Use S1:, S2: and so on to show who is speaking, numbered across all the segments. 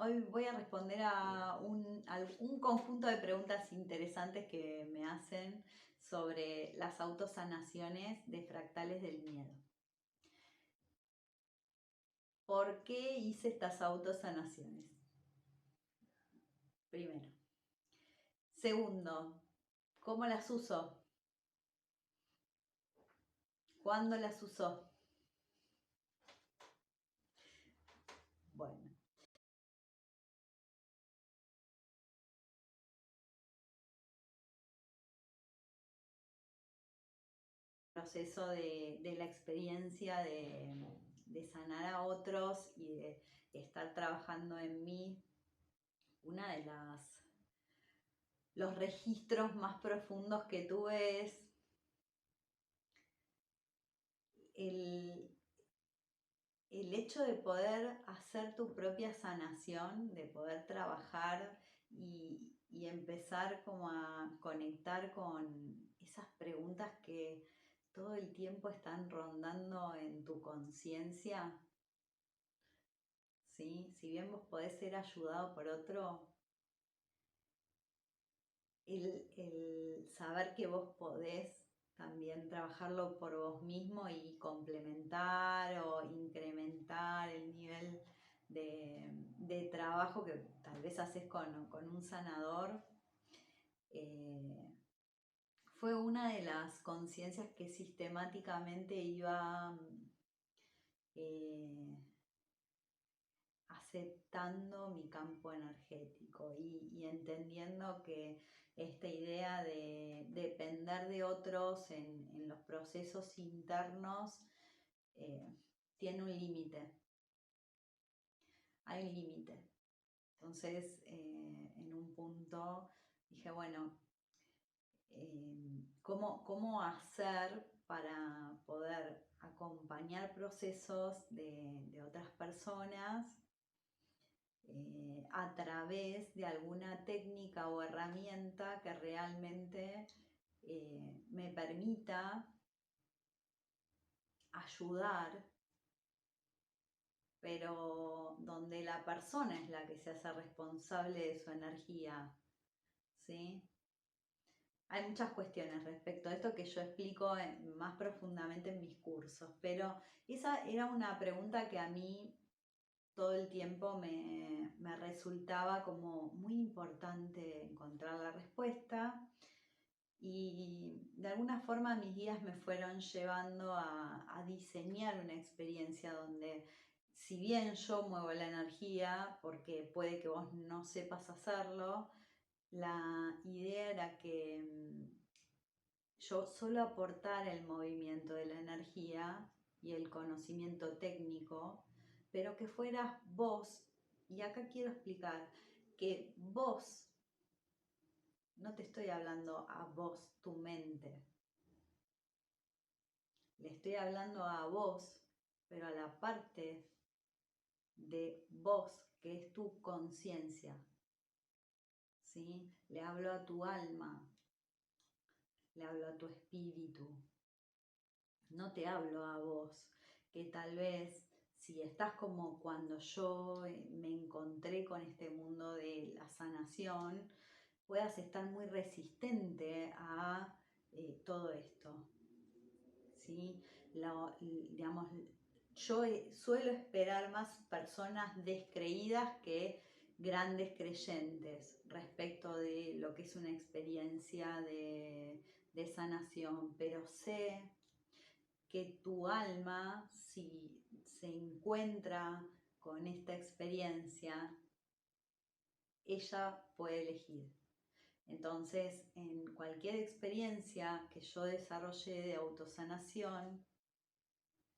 S1: Hoy voy a responder a un conjunto de preguntas interesantes que me hacen sobre las autosanaciones de fractales del miedo. ¿Por qué hice estas autosanaciones? Primero. Segundo, ¿cómo las uso? ¿Cuándo las uso? Bueno, proceso de la experiencia de sanar a otros y de estar trabajando en mí. Una de los registros más profundos que tuve es el, el hecho de poder hacer tu propia sanación, de poder trabajar y empezar como a conectar con esas preguntas que todo el tiempo están rondando en tu conciencia, ¿sí? Si bien vos podés ser ayudado por otro, el saber que vos podés también trabajarlo por vos mismo y complementar o incrementar el nivel de trabajo que tal vez haces con un sanador, eh, fue una de las conciencias que sistemáticamente iba eh, aceptando mi campo energético y entendiendo que esta idea de depender de otros en los procesos internos eh, tiene un límite, hay un límite. Entonces, en un punto dije, bueno, ¿cómo hacer para poder acompañar procesos de otras personas a través de alguna técnica o herramienta que realmente me permita ayudar, pero donde la persona es la que se hace responsable de su energía, ¿sí? Hay muchas cuestiones respecto a esto que yo explico más profundamente en mis cursos, pero esa era una pregunta que a mí todo el tiempo me resultaba como muy importante encontrar la respuesta y de alguna forma mis guías me fueron llevando a diseñar una experiencia donde si bien yo muevo la energía, porque puede que vos no sepas hacerlo, la idea era que yo solo aportar el movimiento de la energía y el conocimiento técnico, pero que fueras vos, y acá quiero explicar que vos, no te estoy hablando a vos, tu mente, le estoy hablando a vos, pero a la parte de vos que es tu conciencia, ¿sí? Le hablo a tu alma, le hablo a tu espíritu, no te hablo a vos, que tal vez si estás como cuando yo me encontré con este mundo de la sanación, puedas estar muy resistente a todo esto, ¿sí? Digamos, yo suelo esperar más personas descreídas que grandes creyentes respecto de lo que es una experiencia de sanación, pero sé que tu alma, si se encuentra con esta experiencia, ella puede elegir. Entonces, en cualquier experiencia que yo desarrolle de autosanación,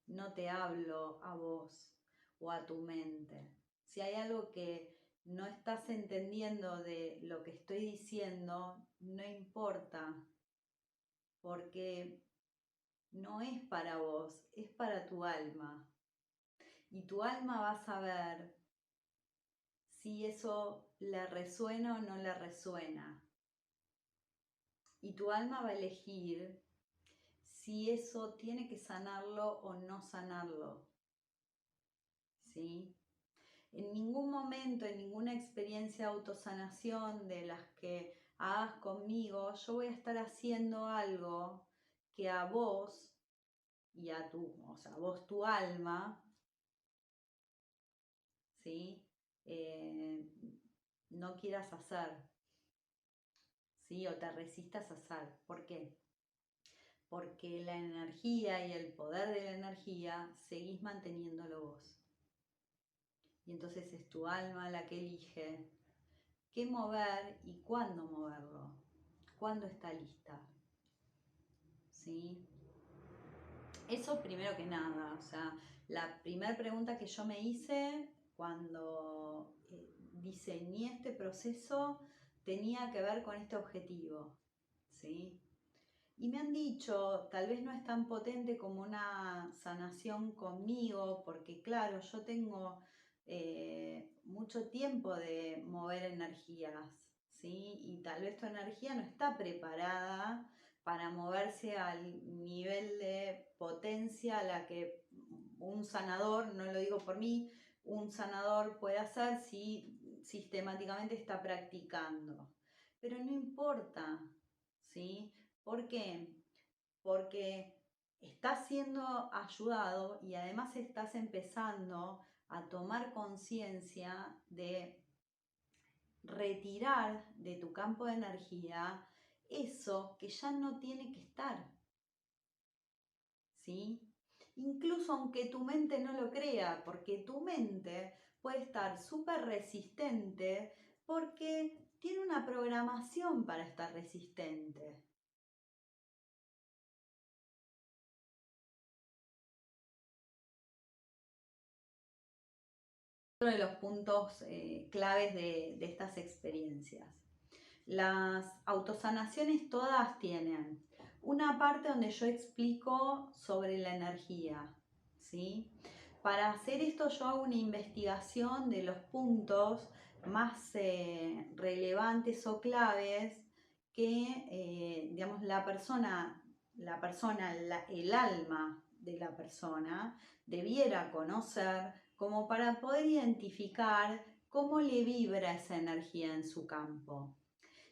S1: no te hablo a vos o a tu mente. Si hay algo que no estás entendiendo de lo que estoy diciendo, no importa, porque no es para vos, es para tu alma. Y tu alma va a saber si eso le resuena o no le resuena. Y tu alma va a elegir si eso tiene que sanarlo o no sanarlo. ¿Sí? En ningún momento, en ninguna experiencia de autosanación de las que hagas conmigo, yo voy a estar haciendo algo que a vos y a vos tu alma, ¿sí? No quieras hacer, ¿sí? O te resistas a hacer. ¿Por qué? Porque la energía y el poder de la energía seguís manteniéndolo vos. Y entonces es tu alma la que elige qué mover y cuándo moverlo, cuándo está lista. ¿Sí? Eso primero que nada, o sea, la primera pregunta que yo me hice cuando diseñé este proceso tenía que ver con este objetivo, ¿sí? Y me han dicho, tal vez no es tan potente como una sanación conmigo, porque claro, yo tengo mucho tiempo de mover energías, ¿sí? Y tal vez tu energía no está preparada para moverse al nivel de potencia a la que un sanador, no lo digo por mí, un sanador puede hacer si sistemáticamente está practicando. Pero no importa, ¿sí? ¿Por qué? Porque estás siendo ayudado y además estás empezando a tomar conciencia de retirar de tu campo de energía eso que ya no tiene que estar, ¿sí? Incluso aunque tu mente no lo crea, porque tu mente puede estar súper resistente porque tiene una programación para estar resistente. Uno de los puntos claves de estas experiencias. Las autosanaciones todas tienen una parte donde yo explico sobre la energía, ¿sí? Para hacer esto yo hago una investigación de los puntos más relevantes o claves que, digamos, el alma de la persona debiera conocer como para poder identificar cómo le vibra esa energía en su campo.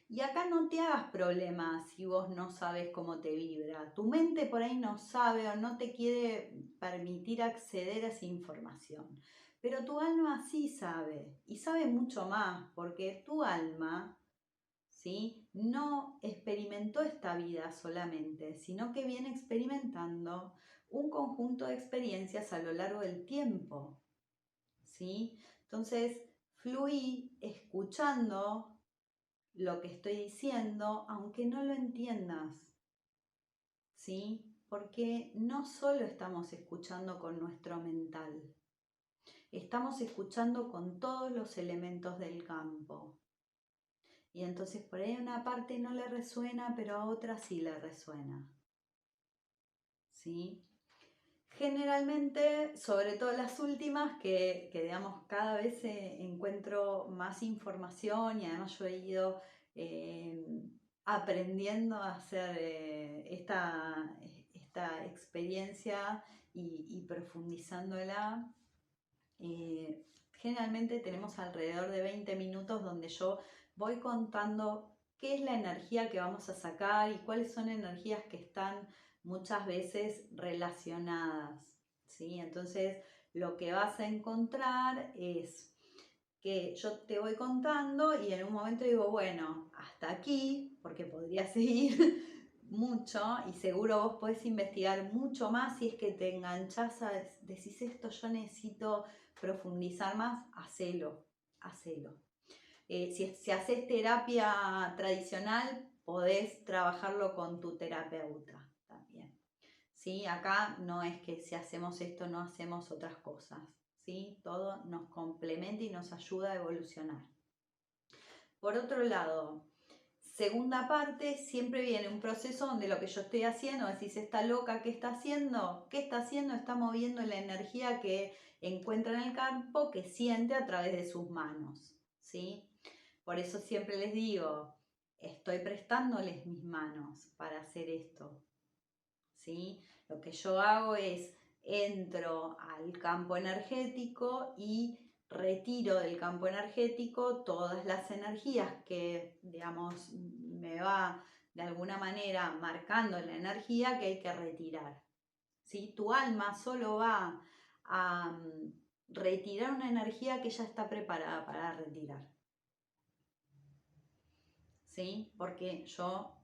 S1: Y acá no te hagas problemas si vos no sabes cómo te vibra. Tu mente por ahí no sabe o no te quiere permitir acceder a esa información. Pero tu alma sí sabe y sabe mucho más porque tu alma, ¿sí? No experimentó esta vida solamente, sino que viene experimentando un conjunto de experiencias a lo largo del tiempo, ¿sí? Entonces, fluí escuchando lo que estoy diciendo, aunque no lo entiendas, ¿sí? Porque no solo estamos escuchando con nuestro mental, estamos escuchando con todos los elementos del campo. Y entonces por ahí a una parte no le resuena, pero a otra sí le resuena, ¿sí? Generalmente, sobre todo las últimas, digamos cada vez encuentro más información y además yo he ido aprendiendo a hacer esta experiencia y profundizándola. Generalmente tenemos alrededor de 20 minutos donde yo voy contando qué es la energía que vamos a sacar y cuáles son energías que están muchas veces relacionadas, ¿sí? Entonces lo que vas a encontrar es que yo te voy contando y en un momento digo, bueno, hasta aquí, porque podría seguir mucho y seguro vos podés investigar mucho más si es que te enganchás decís esto, yo necesito profundizar más, hacelo. Si haces terapia tradicional, podés trabajarlo con tu terapeuta también. ¿Sí? Acá no es que si hacemos esto no hacemos otras cosas. ¿Sí? Todo nos complementa y nos ayuda a evolucionar. Por otro lado, segunda parte, siempre viene un proceso donde lo que yo estoy haciendo, decís, está loca, ¿qué está haciendo? ¿Qué está haciendo? Está moviendo la energía que encuentra en el campo, que siente a través de sus manos, ¿sí? Por eso siempre les digo, estoy prestándoles mis manos para hacer esto, ¿sí? Lo que yo hago es, entro al campo energético y retiro del campo energético todas las energías que, digamos, me va de alguna manera marcando la energía que hay que retirar. ¿Sí? Tu alma solo va a retirar una energía que ya está preparada para retirar. ¿Sí? Porque yo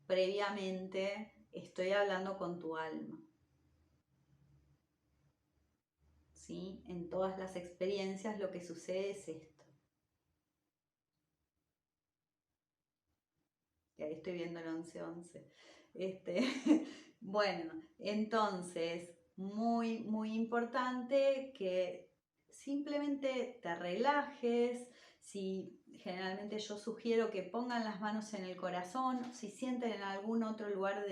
S1: previamente estoy hablando con tu alma. ¿Sí? En todas las experiencias lo que sucede es esto. Y ahí estoy viendo el 11-11. Bueno, entonces, muy, muy importante que simplemente te relajes. Si generalmente yo sugiero que pongan las manos en el corazón, si sienten en algún otro lugar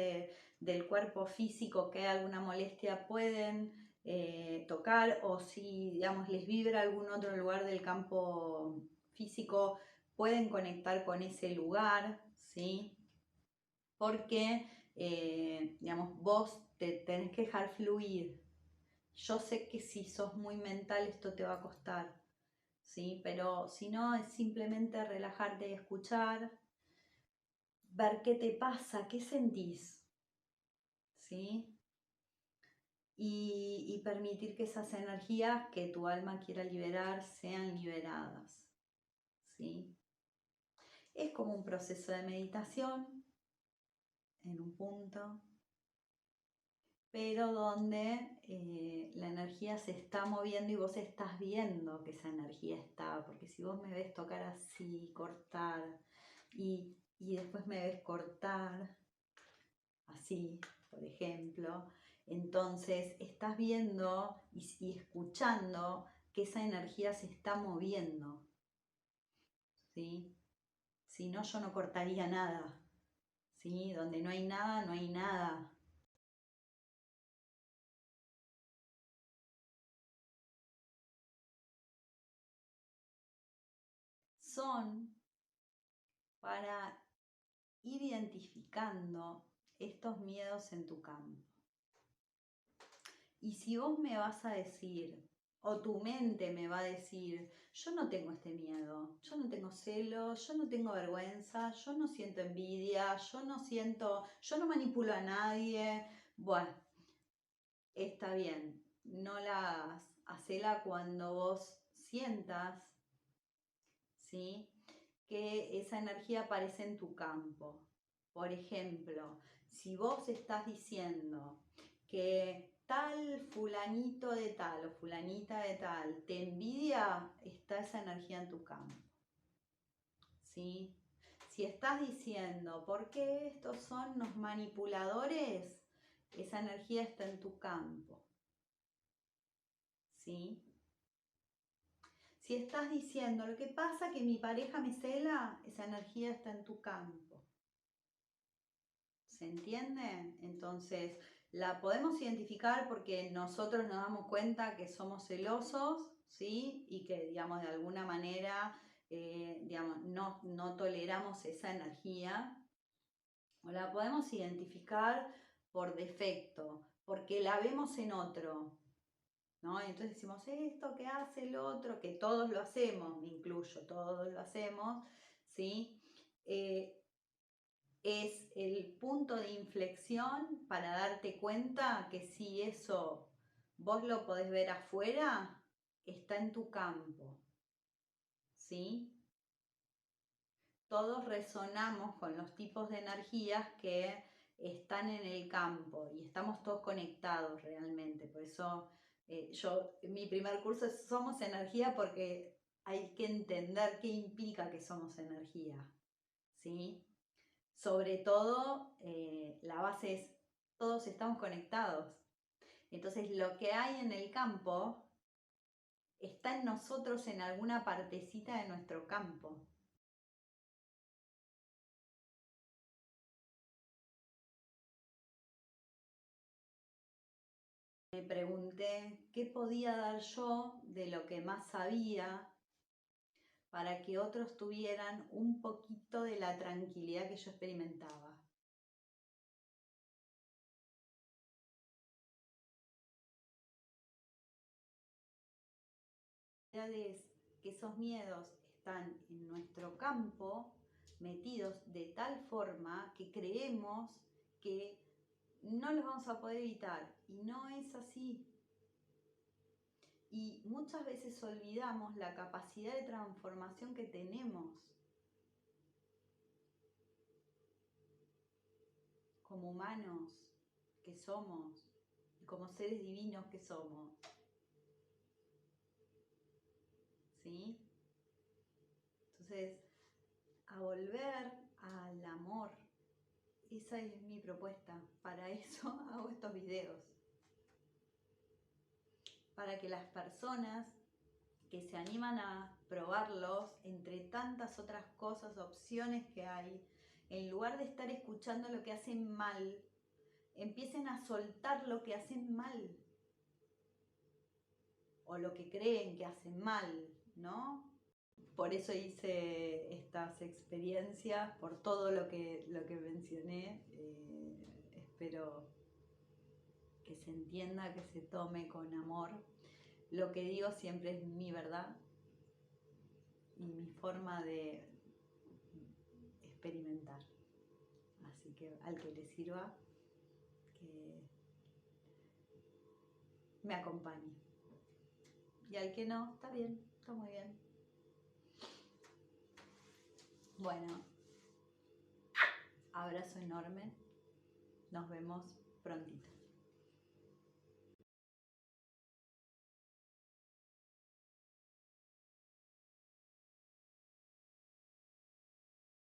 S1: del cuerpo físico que hay alguna molestia, pueden tocar, o si, digamos, les vibra algún otro lugar del campo físico, pueden conectar con ese lugar, ¿sí? Porque, digamos, vos te tenés que dejar fluir. Yo sé que si sos muy mental esto te va a costar, ¿sí? Pero si no, es simplemente relajarte y escuchar, ver qué te pasa, qué sentís, ¿sí? Y permitir que esas energías que tu alma quiera liberar sean liberadas, ¿sí? Es como un proceso de meditación en un punto, pero donde la energía se está moviendo y vos estás viendo que esa energía está, porque si vos me ves tocar así, cortar, y después me ves cortar, así, por ejemplo, entonces estás viendo y escuchando que esa energía se está moviendo, ¿sí? Si no, yo no cortaría nada, ¿sí? Donde no hay nada, no hay nada. Son para ir identificando estos miedos en tu campo. Y si vos me vas a decir, o tu mente me va a decir, yo no tengo este miedo, yo no tengo celos, yo no tengo vergüenza, yo no siento envidia, yo no manipulo a nadie, bueno, está bien, no la hagas, hacela cuando vos sientas, ¿sí?, que esa energía aparece en tu campo. Por ejemplo, si vos estás diciendo que tal fulanito de tal o fulanita de tal te envidia, está esa energía en tu campo, ¿sí? Si estás diciendo, ¿por qué estos son los manipuladores? Esa energía está en tu campo, ¿sí? Si estás diciendo, lo que pasa que mi pareja me cela, esa energía está en tu campo. ¿Se entiende? Entonces, la podemos identificar porque nosotros nos damos cuenta que somos celosos, ¿sí? Y que, digamos, de alguna manera, digamos, no toleramos esa energía. O la podemos identificar por defecto, porque la vemos en otro, ¿no? Y entonces decimos, esto que hace el otro, que todos lo hacemos, me incluyo, todos lo hacemos, ¿sí? Es el punto de inflexión para darte cuenta que si eso vos lo podés ver afuera, está en tu campo, ¿sí? Todos resonamos con los tipos de energías que están en el campo y estamos todos conectados realmente. Por eso mi primer curso es Somos Energía, porque hay que entender qué implica que somos energía, ¿sí? Sobre todo, la base es, todos estamos conectados. Entonces, lo que hay en el campo está en nosotros, en alguna partecita de nuestro campo. Me pregunté qué podía dar yo de lo que más sabía para que otros tuvieran un poquito de la tranquilidad que yo experimentaba. es que esos miedos están en nuestro campo, metidos de tal forma que creemos que no los vamos a poder evitar, y no es así. Y muchas veces olvidamos la capacidad de transformación que tenemos como humanos que somos, como seres divinos que somos. ¿Sí? Entonces, a volver al amor, esa es mi propuesta. Para eso hago estos videos. Para que las personas que se animan a probarlos, entre tantas otras cosas, opciones que hay, en lugar de estar escuchando lo que hacen mal, empiecen a soltar lo que hacen mal o lo que creen que hacen mal, ¿no? Por eso hice estas experiencias, por todo lo que mencioné. Espero que se entienda, que se tome con amor. Lo que digo siempre es mi verdad y mi forma de experimentar. Así que al que le sirva, que me acompañe. Y al que no, está bien, está muy bien. Bueno, abrazo enorme. Nos vemos prontito.